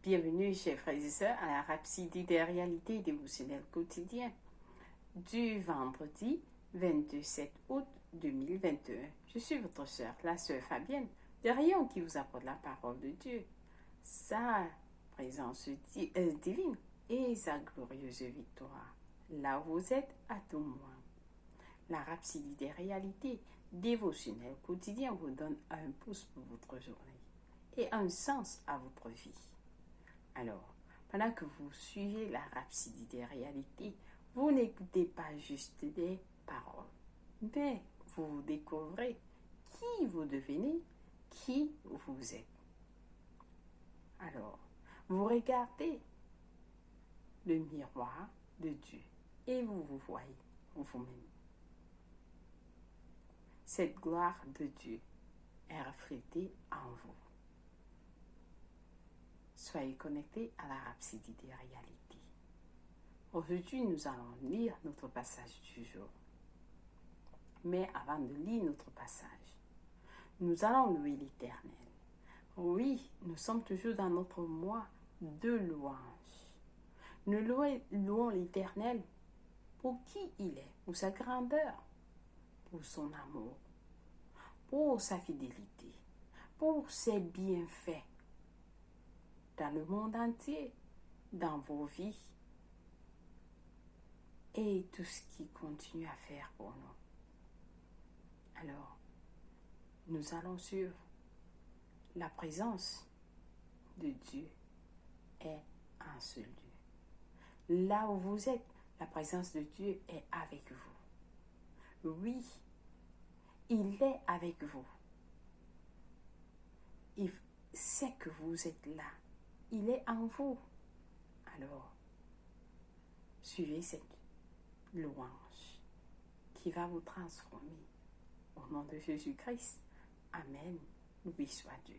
Bienvenue, chers frères et sœurs, à la Rhapsodie des réalités dévotionnelles quotidiennes du vendredi 27 août 2021. Je suis votre sœur, la sœur Fabienne, de Rayon qui vous apporte la parole de Dieu, sa présence divine et sa glorieuse victoire. Là où vous êtes, à tout moment. La Rhapsodie des réalités dévotionnelles quotidiennes vous donne un pouce pour votre journée et un sens à votre vie. Alors, pendant que vous suivez la Rhapsodie des réalités, vous n'écoutez pas juste des paroles, mais vous découvrez qui vous devenez, qui vous êtes. Alors, vous regardez le miroir de Dieu et vous vous voyez vous-même. Cette gloire de Dieu est reflétée en vous. Soyez connectés à la Rhapsodie des réalités. Aujourd'hui, nous allons lire notre passage du jour. Mais avant de lire notre passage, nous allons louer l'Éternel. Oui, nous sommes toujours dans notre mois de louange. Nous louons l'Éternel pour qui il est, pour sa grandeur, pour son amour, pour sa fidélité, pour ses bienfaits dans le monde entier, dans vos vies et tout ce qu'il continue à faire pour nous. Alors, nous allons suivre la présence de Dieu est en ce lieu. Là où vous êtes, la présence de Dieu est avec vous. Oui, il est avec vous. Il sait que vous êtes là. Il est en vous. Alors, suivez cette louange qui va vous transformer. Au nom de Jésus-Christ. Amen. Loué soit Dieu.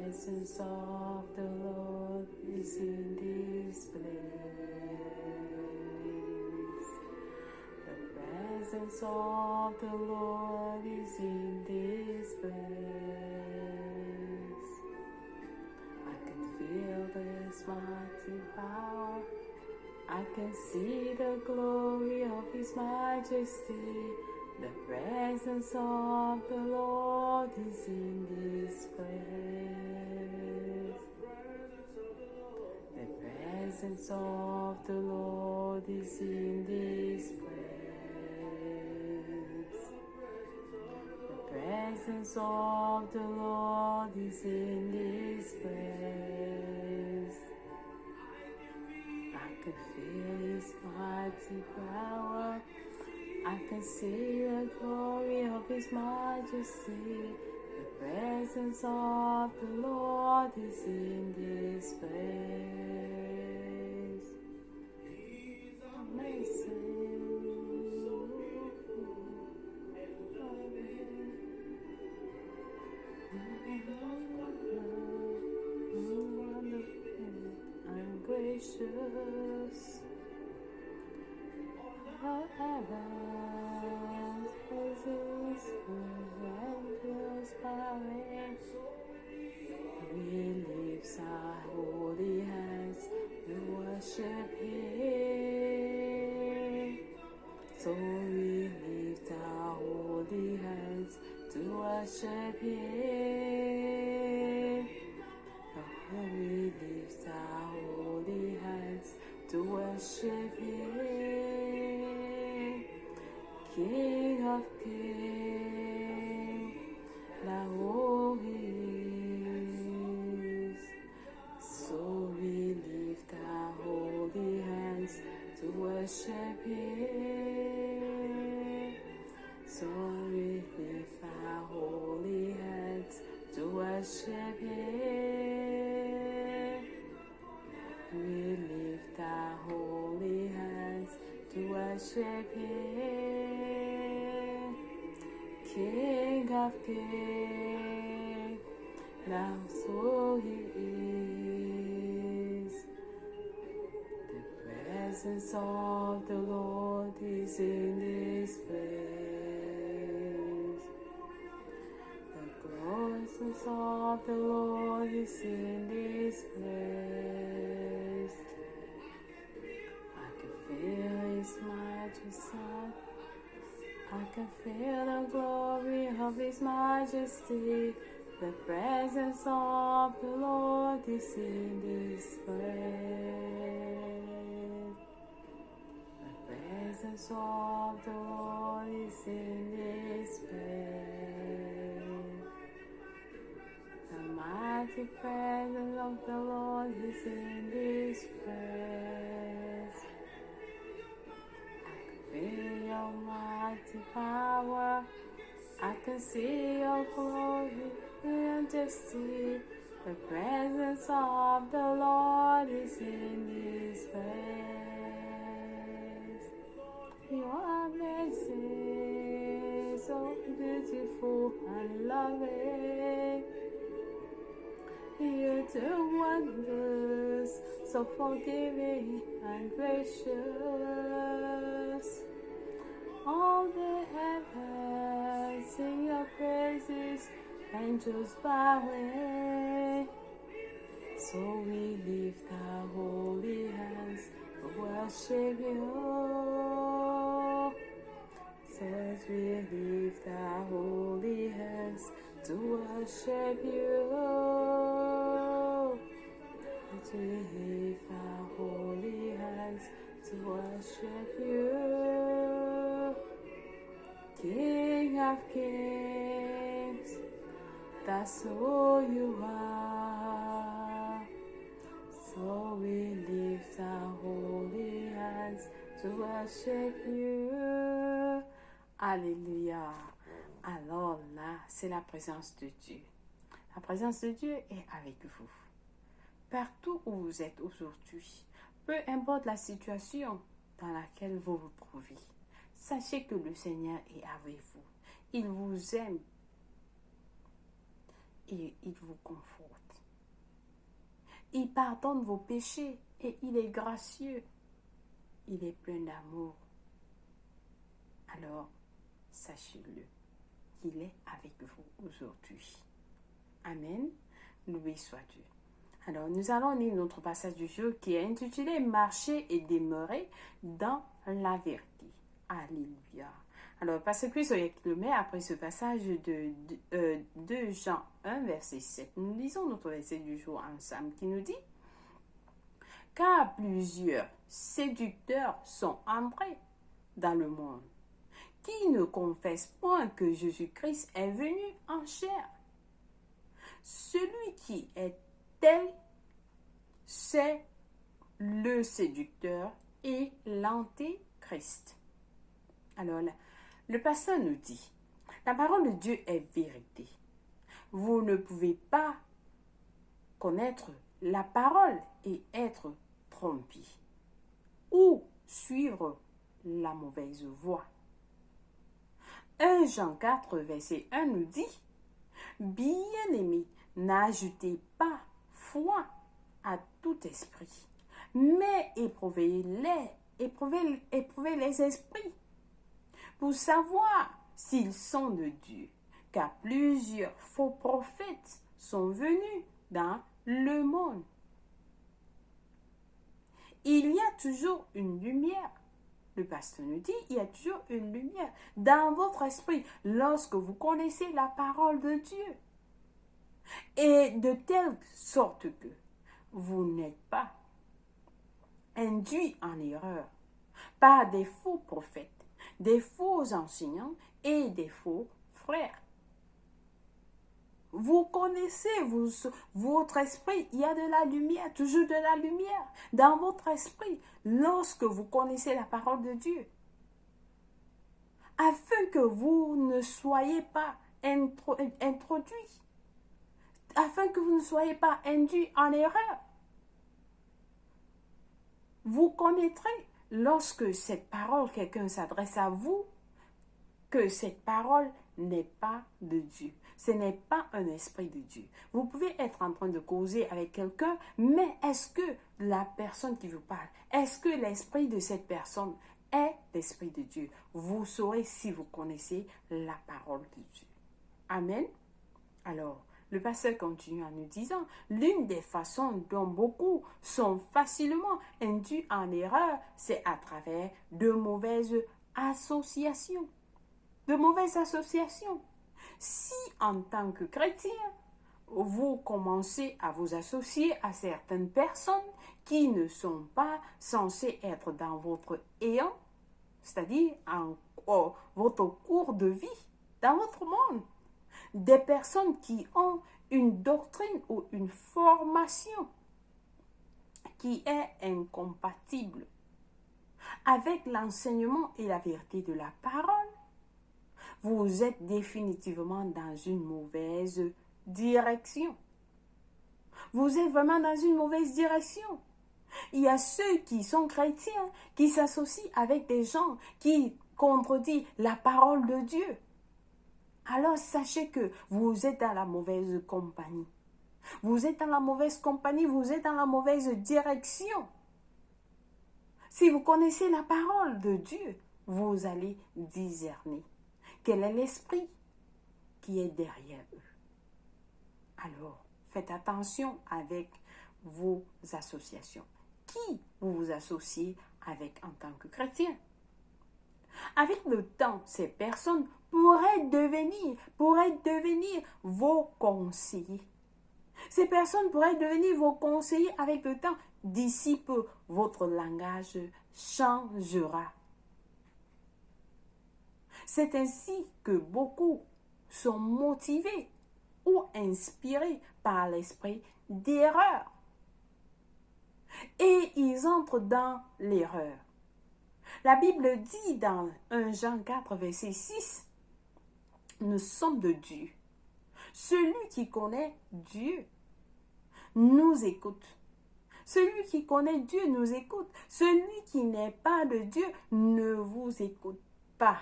The presence of the Lord is in this place. The presence of the Lord is in this place. I can feel His mighty power. I can see the glory of His majesty. The presence of the Lord is in this place. The presence of the Lord is in this place. The presence of the Lord is in this place. I can feel His mighty power. I can see the glory of His majesty. The presence of the Lord is in this place. Amazing. I'm gracious. We lift our holy hands to worship Him. So we lift our holy hands to worship Him. We lift our holy hands to worship Him. King of kings, now who He is. So we lift our holy hands to worship Him. So we lift our holy worship Him. We lift our holy hands to worship Him. King of kings, that's who He is. The presence of the Lord is in this place. The presence of the Lord is in this place. I can feel His majesty. I can feel the glory of His majesty. The presence of the Lord is in this place. The presence of the Lord is in this place. The mighty presence of the Lord is in this place. I can feel your mighty power. I can see your glory and majesty. The presence of the Lord is in this place. You are amazing, so beautiful and loving. You do wonders, so forgiving and gracious. All the heavens sing your praises, angels bowing. So we lift our holy hands to worship you. So as we lift our holy hands to worship you. As we lift our holy hands to worship you. King of kings, that's who you are. So we lift our holy hands to worship you. Alléluia. Alors là, c'est la présence de Dieu. La présence de Dieu est avec vous. Partout où vous êtes aujourd'hui, peu importe la situation dans laquelle vous vous trouvez, sachez que le Seigneur est avec vous. Il vous aime et il vous conforte. Il pardonne vos péchés et il est gracieux. Il est plein d'amour. Alors, sachez-le, qu'il est avec vous aujourd'hui. Amen. Loué soit Dieu. Alors, nous allons lire notre passage du jour qui est intitulé « Marcher et demeurer dans la vérité ». Alléluia. Alors, Pasteur Chris le met après ce passage de 2 Jean 1, verset 7. Nous lisons notre verset du jour ensemble qui nous dit « Car plusieurs séducteurs sont entrés dans le monde, qui ne confessent point que Jésus-Christ est venu en chair. Celui qui est tel, c'est le séducteur et l'antéchrist. » Alors, le pasteur nous dit, la parole de Dieu est vérité. Vous ne pouvez pas connaître la parole et être trompé ou suivre la mauvaise voie. 1 Jean 4, verset 1 nous dit, « Bien-aimés, n'ajoutez pas foi à tout esprit, mais éprouvez les esprits, pour savoir s'ils sont de Dieu, car plusieurs faux prophètes sont venus dans le monde. » Il y a toujours une lumière. Le pasteur nous dit, il y a toujours une lumière dans votre esprit lorsque vous connaissez la parole de Dieu. Et de telle sorte que vous n'êtes pas induit en erreur par des faux prophètes, des faux enseignants et des faux frères. Vous connaissez votre esprit, il y a de la lumière, toujours de la lumière dans votre esprit lorsque vous connaissez la parole de Dieu. Afin que vous ne soyez pas introduits afin que vous ne soyez pas induits en erreur. Vous connaîtrez, lorsque cette parole, quelqu'un s'adresse à vous, que cette parole n'est pas de Dieu. Ce n'est pas un esprit de Dieu. Vous pouvez être en train de causer avec quelqu'un, mais est-ce que la personne qui vous parle, est-ce que l'esprit de cette personne est l'esprit de Dieu? Vous saurez si vous connaissez la parole de Dieu. Amen. Alors, le pasteur continue en nous disant, l'une des façons dont beaucoup sont facilement induits en erreur, c'est à travers de mauvaises associations. De mauvaises associations. Si en tant que chrétien, vous commencez à vous associer à certaines personnes qui ne sont pas censées être dans votre élan, c'est-à-dire en votre cours de vie, dans votre monde, des personnes qui ont une doctrine ou une formation qui est incompatible avec l'enseignement et la vérité de la parole, vous êtes définitivement dans une mauvaise direction. Vous êtes vraiment dans une mauvaise direction. Il y a ceux qui sont chrétiens, qui s'associent avec des gens qui contredisent la parole de Dieu. Alors sachez que vous êtes dans la mauvaise compagnie. Vous êtes dans la mauvaise compagnie, vous êtes dans la mauvaise direction. Si vous connaissez la parole de Dieu, vous allez discerner quel est l'esprit qui est derrière eux. Alors, faites attention avec vos associations. Qui vous vous associez avec en tant que chrétien? Avec le temps, ces personnes pourraient devenir vos conseillers. Ces personnes pourraient devenir vos conseillers avec le temps. D'ici peu, votre langage changera. C'est ainsi que beaucoup sont motivés ou inspirés par l'esprit d'erreur. Et ils entrent dans l'erreur. La Bible dit dans 1 Jean 4, verset 6, « Nous sommes de Dieu. Celui qui connaît Dieu nous écoute. Celui qui connaît Dieu nous écoute. Celui qui n'est pas de Dieu ne vous écoute pas. »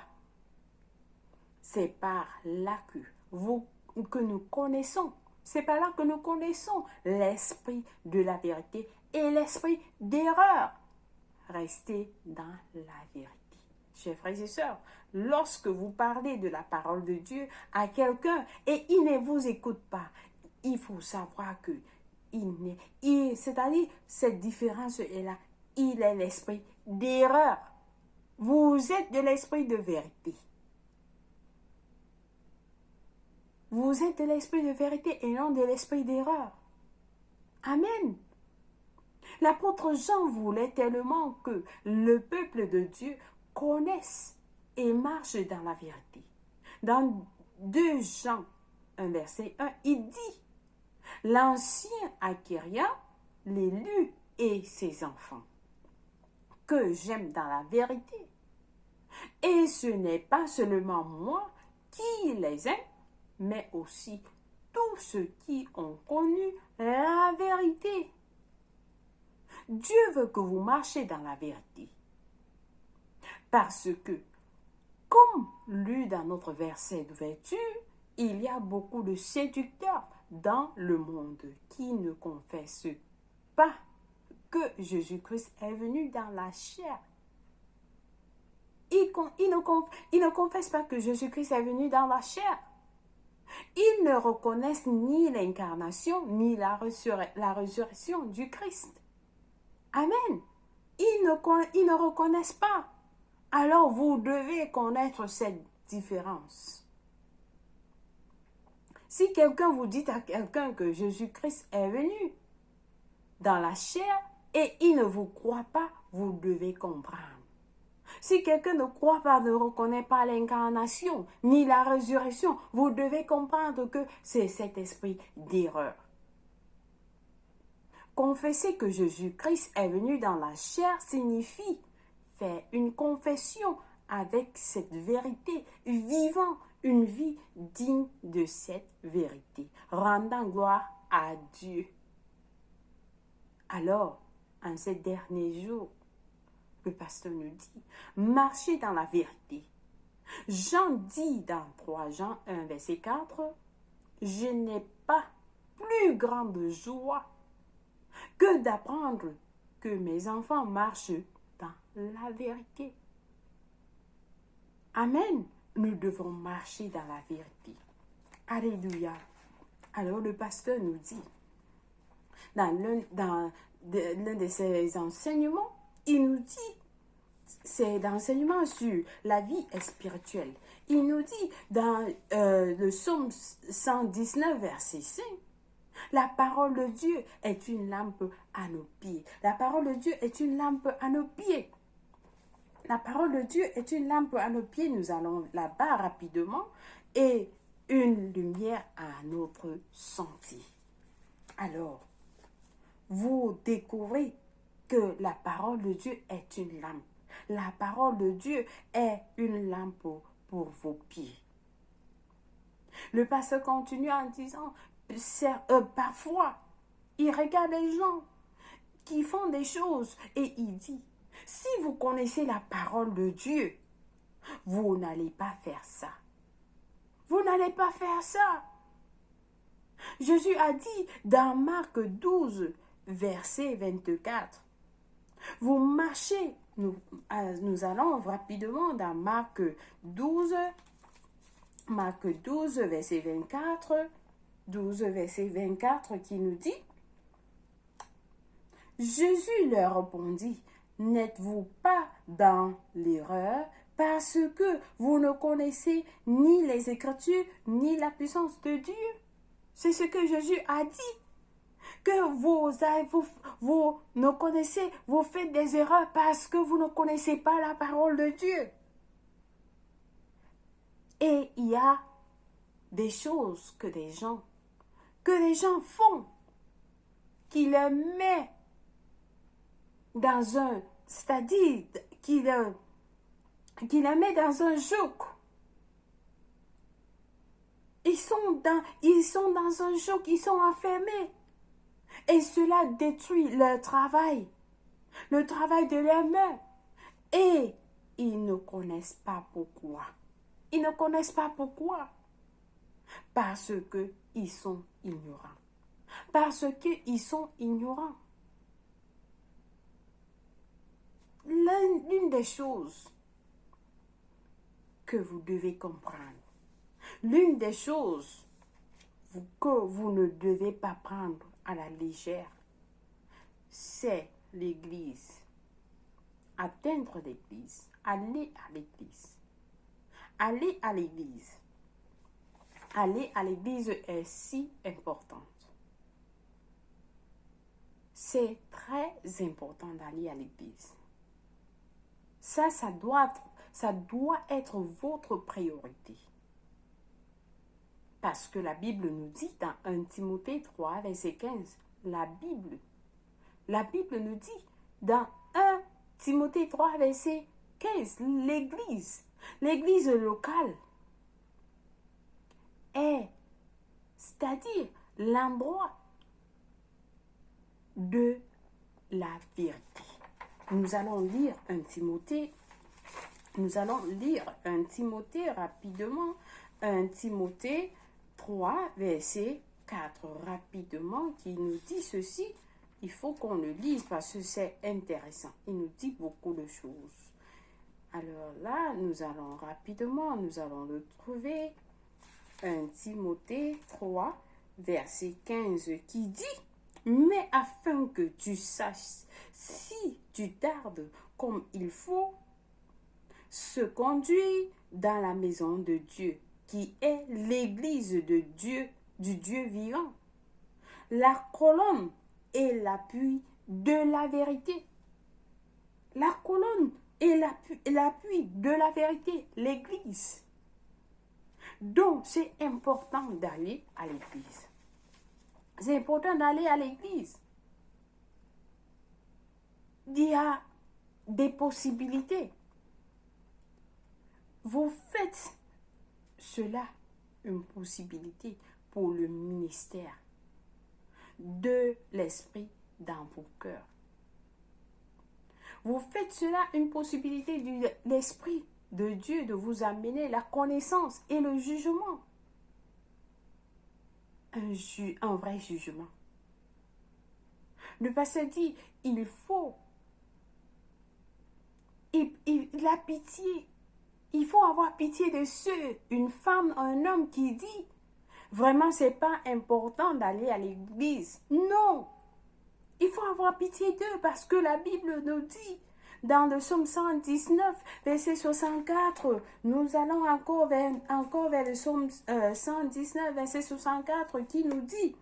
C'est par là que nous connaissons. C'est par là que nous connaissons l'esprit de la vérité et l'esprit d'erreur. Restez dans la vérité. Chers frères et sœurs, lorsque vous parlez de la parole de Dieu à quelqu'un et il ne vous écoute pas, il faut savoir que c'est-à-dire cette différence est là. Il est l'esprit d'erreur. Vous êtes de l'esprit de vérité. Vous êtes de l'esprit de vérité et non de l'esprit d'erreur. Amen. L'apôtre Jean voulait tellement que le peuple de Dieu connaisse et marche dans la vérité. Dans 2 Jean 1, verset 1, il dit, « L'ancien Acharia, l'élu et ses enfants, que j'aime dans la vérité. Et ce n'est pas seulement moi qui les aime, mais aussi tous ceux qui ont connu la vérité. » Dieu veut que vous marchiez dans la vérité. Parce que, comme lu dans notre verset d'ouverture, il y a beaucoup de séducteurs dans le monde qui ne confessent pas que Jésus-Christ est venu dans la chair. Ils ne confessent pas que Jésus-Christ est venu dans la chair. Ils ne reconnaissent ni l'incarnation, ni la résurrection du Christ. Amen. Ils ne reconnaissent pas. Alors vous devez connaître cette différence. Si quelqu'un vous dit à quelqu'un que Jésus-Christ est venu dans la chair et il ne vous croit pas, vous devez comprendre. Si quelqu'un ne croit pas, ne reconnaît pas l'incarnation ni la résurrection, vous devez comprendre que c'est cet esprit d'erreur. Confesser que Jésus-Christ est venu dans la chair signifie faire une confession avec cette vérité, vivant une vie digne de cette vérité. rendant gloire à Dieu. Alors, en ces derniers jours, le pasteur nous dit, marchez dans la vérité. Jean dit dans 3 Jean 1, verset 4, je n'ai pas plus grande joie que d'apprendre que mes enfants marchent dans la vérité. Amen. Nous devons marcher dans la vérité. Alléluia. Alors le pasteur nous dit, dans l'un de ses enseignements, il nous dit, c'est l'enseignement sur la vie spirituelle. Il nous dit dans le psaume 119, verset 5, la parole de Dieu est une lampe à nos pieds. La parole de Dieu est une lampe à nos pieds. La parole de Dieu est une lampe à nos pieds. Nous allons là-bas rapidement. Et une lumière à notre sentier. Alors, vous découvrez que la parole de Dieu est une lampe. La parole de Dieu est une lampe pour vos pieds. Le pasteur continue en disant, parfois, il regarde les gens qui font des choses et il dit, si vous connaissez la parole de Dieu, vous n'allez pas faire ça. Vous n'allez pas faire ça. Jésus a dit dans Marc 12, verset 24, vous marchez, nous allons rapidement dans Marc 12, verset 24, 12, verset 24 qui nous dit, Jésus leur répondit, n'êtes-vous pas dans l'erreur parce que vous ne connaissez ni les Écritures, ni la puissance de Dieu? C'est ce que Jésus a dit. Que vous ne connaissez, vous faites des erreurs parce que vous ne connaissez pas la parole de Dieu. Et il y a des choses que les gens font, qui les met dans un, c'est-à-dire qui les met dans un joug. Ils sont dans un joug, ils sont enfermés. Et cela détruit leur travail, le travail de leurs mains. Et ils ne connaissent pas pourquoi. Ils ne connaissent pas pourquoi. Parce qu'ils sont ignorants. Parce qu'ils sont ignorants. L'une des choses que vous devez comprendre, l'une des choses que vous ne devez pas prendre à la légère, c'est l'Église. Atteindre l'Église. Aller à l'Église. Aller à l'Église. Aller à l'Église est si importante. C'est très important d'aller à l'Église. Ça doit être votre priorité. Parce que la Bible nous dit dans 1 Timothée 3, verset 15, la Bible nous dit dans 1 Timothée 3, verset 15, l'église locale c'est-à-dire l'endroit de la vérité. Nous allons lire 1 Timothée rapidement, 1 Timothée 3, verset 4, rapidement, qui nous dit ceci. Il faut qu'on le lise parce que c'est intéressant. Il nous dit beaucoup de choses. Alors là, nous allons le trouver. 1 Timothée 3, verset 15, qui dit, mais afin que tu saches, si tu tardes comme il faut, se conduire dans la maison de Dieu, qui est l'église de Dieu, du Dieu vivant, la colonne et l'appui de la vérité. La colonne et l'appui de la vérité, l'église. Donc, c'est important d'aller à l'église. C'est important d'aller à l'église. Il y a des possibilités. Vous faites cela une possibilité pour le ministère de l'Esprit dans vos cœurs. Vous faites cela une possibilité de l'Esprit de Dieu de vous amener la connaissance et le jugement. Un vrai jugement. Le pasteur dit, il faut, la pitié, il faut avoir pitié de ceux, une femme, un homme qui dit, vraiment c'est pas important d'aller à l'église. Non, il faut avoir pitié d'eux parce que la Bible nous dit, dans le psaume 119, verset 64, nous allons encore vers le psaume 119, verset 64, qui nous dit,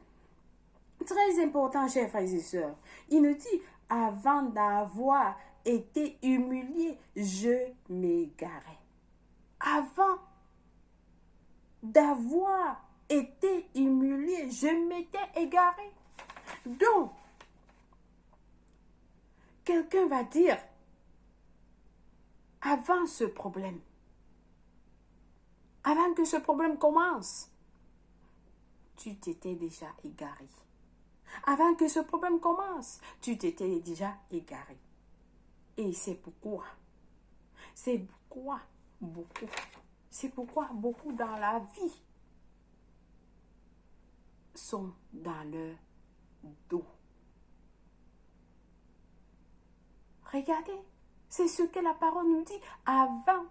très important, chers frères et sœurs, il nous dit, avant d'avoir été humilié, je m'égarais. Avant d'avoir été humilié, je m'étais égaré. Donc, quelqu'un va dire, avant ce problème, avant que ce problème commence, tu t'étais déjà égaré. Avant que ce problème commence, tu t'étais déjà égaré. Et c'est pourquoi beaucoup dans la vie sont dans leur dos. Regardez, c'est ce que la parole nous dit avant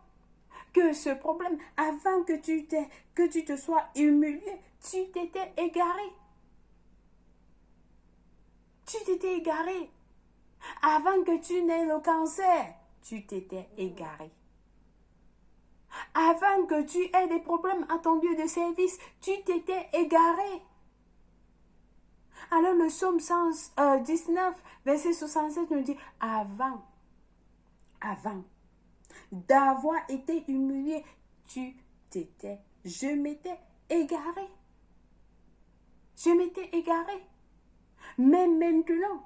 que ce problème, avant que tu te sois humilié, tu t'étais égaré. Tu t'étais égaré. Avant que tu n'aies le cancer, tu t'étais égaré. Avant que tu aies des problèmes à ton lieu de service, tu t'étais égaré. Alors le psaume 119, verset 67 nous dit, avant d'avoir été humilié, je m'étais égaré. Je m'étais égaré. Mais maintenant,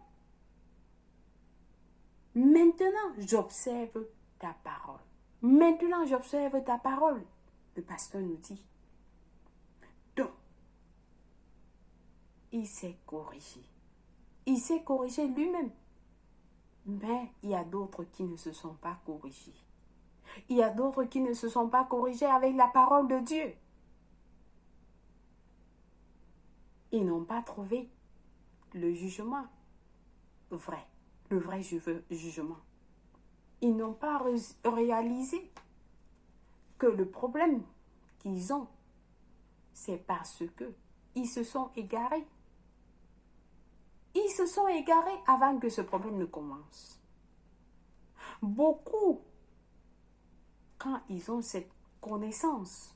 j'observe ta parole. Maintenant, j'observe ta parole. Le pasteur nous dit. Donc, il s'est corrigé. Il s'est corrigé lui-même. Mais il y a d'autres qui ne se sont pas corrigés. Il y a d'autres qui ne se sont pas corrigés avec la parole de Dieu. Ils n'ont pas trouvé le jugement vrai, le vrai jugement. Ils n'ont pas réalisé que le problème qu'ils ont, c'est parce que ils se sont égarés. Ils se sont égarés avant que ce problème ne commence. Beaucoup, quand ils ont cette connaissance,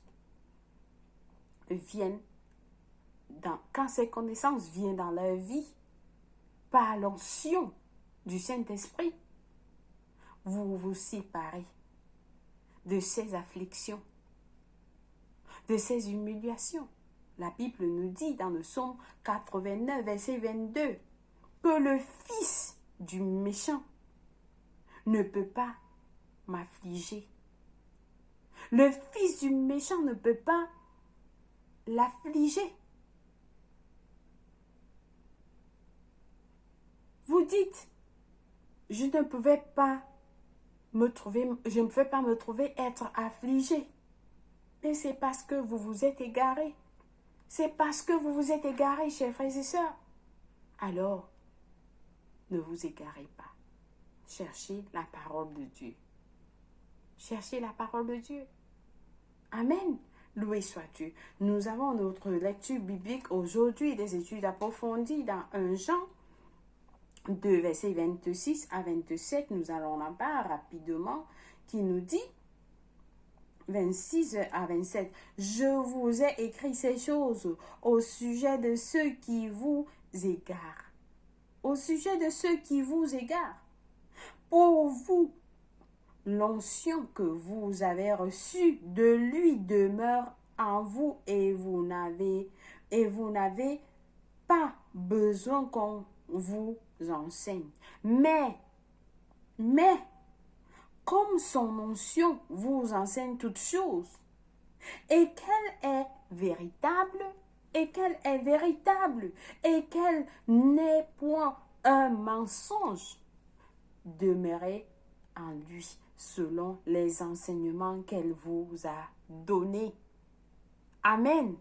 quand ces connaissances viennent dans leur vie, par l'onction du Saint-Esprit, vous vous séparez de ces afflictions, de ces humiliations. La Bible nous dit dans le psaume 89, verset 22, que le fils du méchant ne peut pas m'affliger. Le fils du méchant ne peut pas l'affliger. Vous dites, je ne pouvais pas me trouver être affligé. Mais c'est parce que vous vous êtes égarés. C'est parce que vous vous êtes égarés, chers frères et sœurs. Alors, ne vous égarez pas. Cherchez la parole de Dieu. Cherchez la parole de Dieu. Amen. Loué soit Dieu. Nous avons notre lecture biblique aujourd'hui, des études approfondies dans 1 Jean 2, versets 26 à 27. Nous allons là-bas rapidement, qui nous dit, 26 à 27, « Je vous ai écrit ces choses au sujet de ceux qui vous égarent. » Au sujet de ceux qui vous égarent. Pour vous, l'onction que vous avez reçue de lui demeure en vous et vous n'avez pas besoin qu'on vous enseigne. Mais, comme son onction vous enseigne toutes choses, et qu'elle est véritable et qu'elle est véritable et qu'elle n'est point un mensonge. Demeurez en lui selon les enseignements qu'elle vous a donnés. Amen.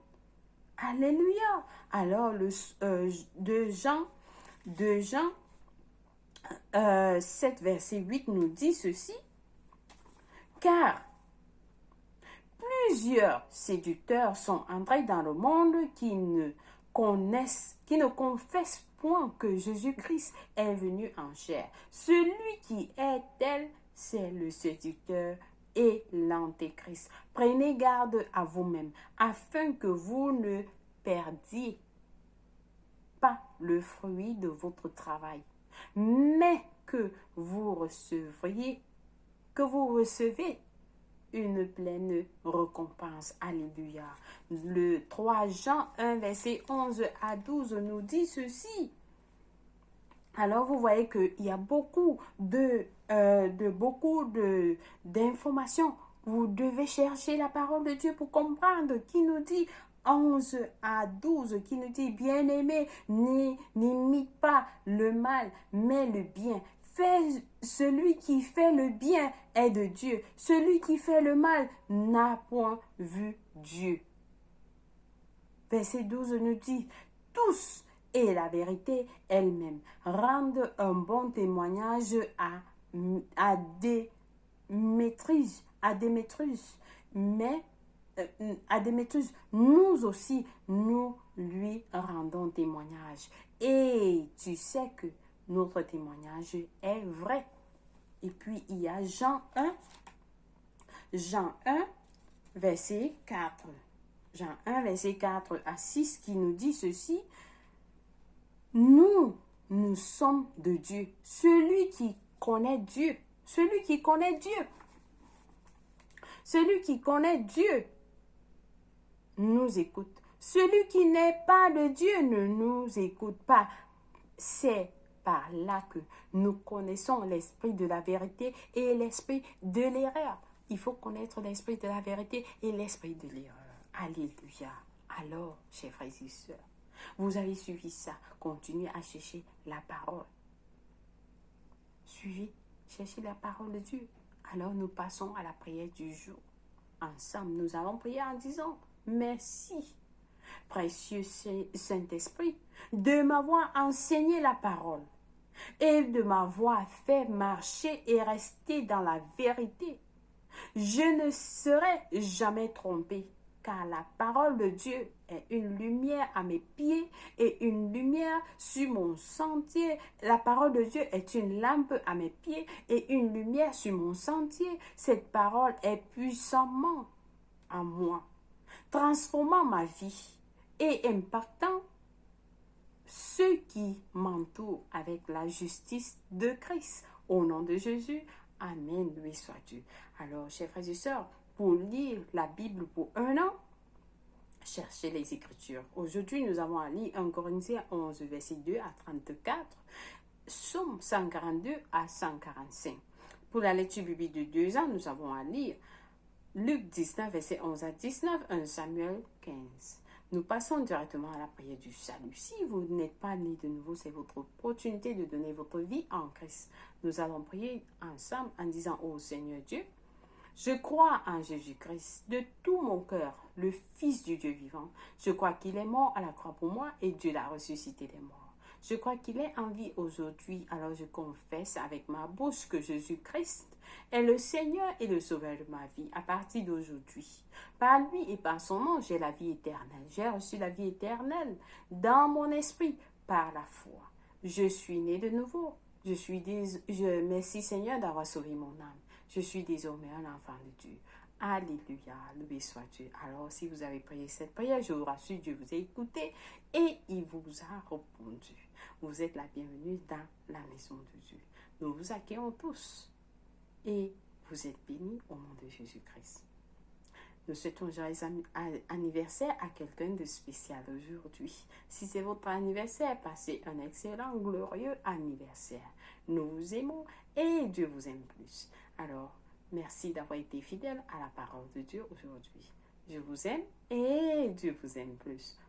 Alléluia. Alors, de Jean 7, verset 8 nous dit ceci. Car plusieurs séducteurs sont entrés dans le monde qui ne confessent point que Jésus-Christ est venu en chair. Celui qui est tel, c'est le séducteur et l'antéchrist. Prenez garde à vous-même, afin que vous ne perdiez pas le fruit de votre travail, mais que vous recevez une pleine récompense. Alléluia. Le 3 Jean 1, verset 11 à 12 nous dit ceci. Alors, vous voyez qu'il y a beaucoup d'informations. Vous devez chercher la parole de Dieu pour comprendre qui nous dit 11 à 12, qui nous dit, bien-aimé, n'imite pas le mal, mais le bien. Celui qui fait le bien est de Dieu. Celui qui fait le mal n'a point vu Dieu. Verset 12 nous dit, tous, et la vérité elle-même, rendent un bon témoignage à Démétrius, mais à Démétrius, nous aussi, nous lui rendons témoignage. Et tu sais que notre témoignage est vrai. Et puis, il y a Jean 1, verset 4. Jean 1, verset 4 à 6 qui nous dit ceci. Nous sommes de Dieu. Celui qui connaît Dieu, nous écoute. Celui qui n'est pas de Dieu ne nous écoute pas. C'est par là que nous connaissons l'esprit de la vérité et l'esprit de l'erreur. Il faut connaître l'esprit de la vérité et l'esprit de l'erreur. Alléluia. Alors, chers frères et sœurs, vous avez suivi ça. Continuez à chercher la parole. Cherchez la parole de Dieu. Alors, nous passons à la prière du jour. Ensemble, nous allons prier en disant, merci, précieux Saint-Esprit, de m'avoir enseigné la parole et de m'avoir fait marcher et rester dans la vérité. Je ne serai jamais trompé, car la parole de Dieu est une lumière à mes pieds et une lumière sur mon sentier. La parole de Dieu est une lampe à mes pieds et une lumière sur mon sentier. Cette parole est puissamment en moi, transformant ma vie et impactant ceux qui m'entourent avec la justice de Christ. Au nom de Jésus, Amen, loué soit Dieu. Alors, chers frères et sœurs, pour lire la Bible pour un an, cherchez les Écritures. Aujourd'hui, nous avons à lire 1 Corinthiens 11, verset 2 à 34, Psaume 142 à 145. Pour la lecture biblique de 2 ans, nous avons à lire Luc 19, verset 11 à 19, 1 Samuel 15. Nous passons directement à la prière du salut. Si vous n'êtes pas né de nouveau, c'est votre opportunité de donner votre vie en Christ. Nous allons prier ensemble en disant, ô Seigneur Dieu, je crois en Jésus-Christ de tout mon cœur, le Fils du Dieu vivant. Je crois qu'il est mort à la croix pour moi et Dieu l'a ressuscité des morts. Je crois qu'il est en vie aujourd'hui, alors je confesse avec ma bouche que Jésus-Christ est le Seigneur et le Sauveur de ma vie à partir d'aujourd'hui. Par lui et par son nom, j'ai la vie éternelle. J'ai reçu la vie éternelle dans mon esprit par la foi. Je suis né de nouveau. Merci Seigneur d'avoir sauvé mon âme. Je suis désormais un enfant de Dieu. Alléluia, loué soit Dieu. Alors, si vous avez prié cette prière, je vous rassure, Dieu vous a écouté et il vous a répondu. Vous êtes la bienvenue dans la maison de Dieu. Nous vous accueillons tous et vous êtes bénis au nom de Jésus-Christ. Nous souhaitons joyeux anniversaire à quelqu'un de spécial aujourd'hui. Si c'est votre anniversaire, passez un excellent, glorieux anniversaire. Nous vous aimons et Dieu vous aime plus. Alors, merci d'avoir été fidèle à la parole de Dieu aujourd'hui. Je vous aime et Dieu vous aime plus.